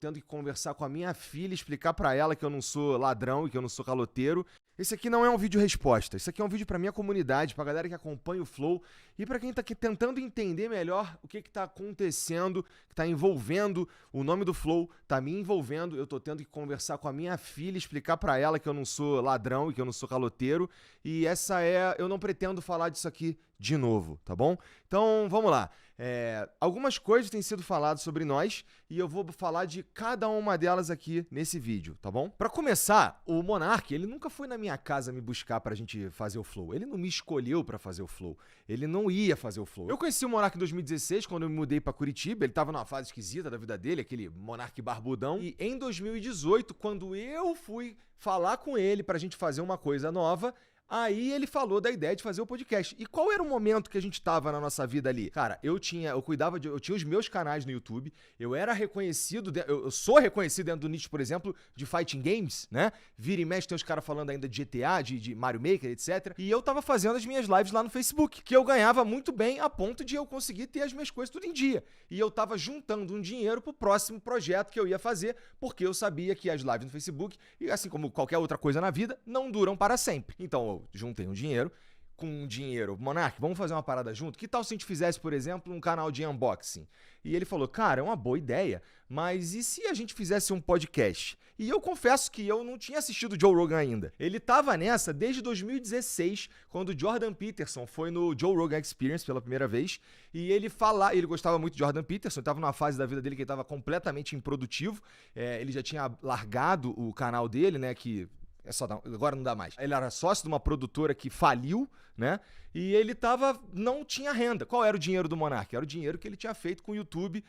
tendo que conversar com a minha filha, explicar pra ela que eu não sou ladrão e que eu não sou caloteiro. Esse aqui não é um vídeo resposta, isso aqui é um vídeo pra minha comunidade, pra galera que acompanha o Flow e pra quem tá aqui tentando entender melhor o que tá acontecendo, que tá envolvendo o nome do Flow, tá me envolvendo, eu tô tendo que conversar com a minha filha, explicar pra ela que eu não sou ladrão e que eu não sou caloteiro, e eu não pretendo falar disso aqui de novo, tá bom? Então, vamos lá. Algumas coisas têm sido faladas sobre nós e eu vou falar de cada uma delas aqui nesse vídeo, tá bom? Pra começar, o Monark, ele nunca foi na minha casa me buscar pra gente fazer o Flow. Ele não me escolheu pra fazer o Flow. Ele não ia fazer o Flow. Eu conheci o Monark em 2016, quando eu me mudei pra Curitiba. Ele tava numa fase esquisita da vida dele, aquele Monark barbudão. E em 2018, quando eu fui falar com ele pra gente fazer uma coisa nova, aí ele falou da ideia de fazer o podcast. E qual era o momento que a gente tava na nossa vida ali? Cara, eu tinha os meus canais no YouTube, eu era reconhecido, eu sou reconhecido dentro do nicho, por exemplo, de fighting games, né? Vira e mexe tem os caras falando ainda de GTA, de Mario Maker, etc. E eu tava fazendo as minhas lives lá no Facebook, que eu ganhava muito bem a ponto de eu conseguir ter as minhas coisas tudo em dia. E eu tava juntando um dinheiro pro próximo projeto que eu ia fazer, porque eu sabia que as lives no Facebook, e assim como qualquer outra coisa na vida, não duram para sempre. Então, eu juntei um dinheiro, com um dinheiro, Monark, vamos fazer uma parada junto? Que tal se a gente fizesse, por exemplo, um canal de unboxing? E ele falou, cara, é uma boa ideia, mas e se a gente fizesse um podcast? E eu confesso que eu não tinha assistido Joe Rogan ainda. Ele tava nessa desde 2016, quando o Jordan Peterson foi no Joe Rogan Experience pela primeira vez, e ele gostava muito de Jordan Peterson, ele tava numa fase da vida dele que ele tava completamente improdutivo, ele já tinha largado o canal dele, né, que agora não dá mais. Ele era sócio de uma produtora que faliu, né? E ele não tinha renda. Qual era o dinheiro do Monark? Era o dinheiro que ele tinha feito com o YouTube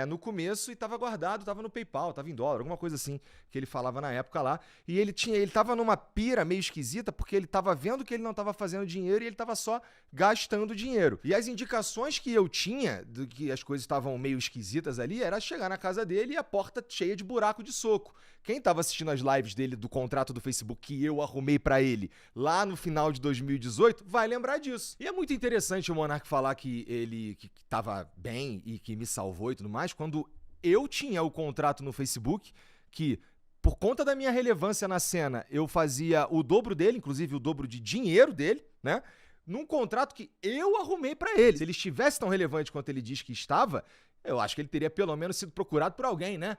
no começo e estava guardado, estava no PayPal, estava em dólar, alguma coisa assim que ele falava na época lá. E ele tava numa pira meio esquisita porque ele tava vendo que ele não tava fazendo dinheiro e ele tava só gastando dinheiro. E as indicações que eu tinha de que as coisas estavam meio esquisitas ali era chegar na casa dele e a porta cheia de buraco de soco. Quem tava assistindo as lives dele do contrato do Facebook que eu arrumei pra ele lá no final de 2018 vai lembrar disso. E é muito interessante o Monark falar que ele que tava bem e que me salvou e tudo mais, quando eu tinha o contrato no Facebook que, por conta da minha relevância na cena, eu fazia o dobro dele, inclusive o dobro de dinheiro dele, né? Num contrato que eu arrumei pra ele. Se ele estivesse tão relevante quanto ele diz que estava, eu acho que ele teria pelo menos sido procurado por alguém, né?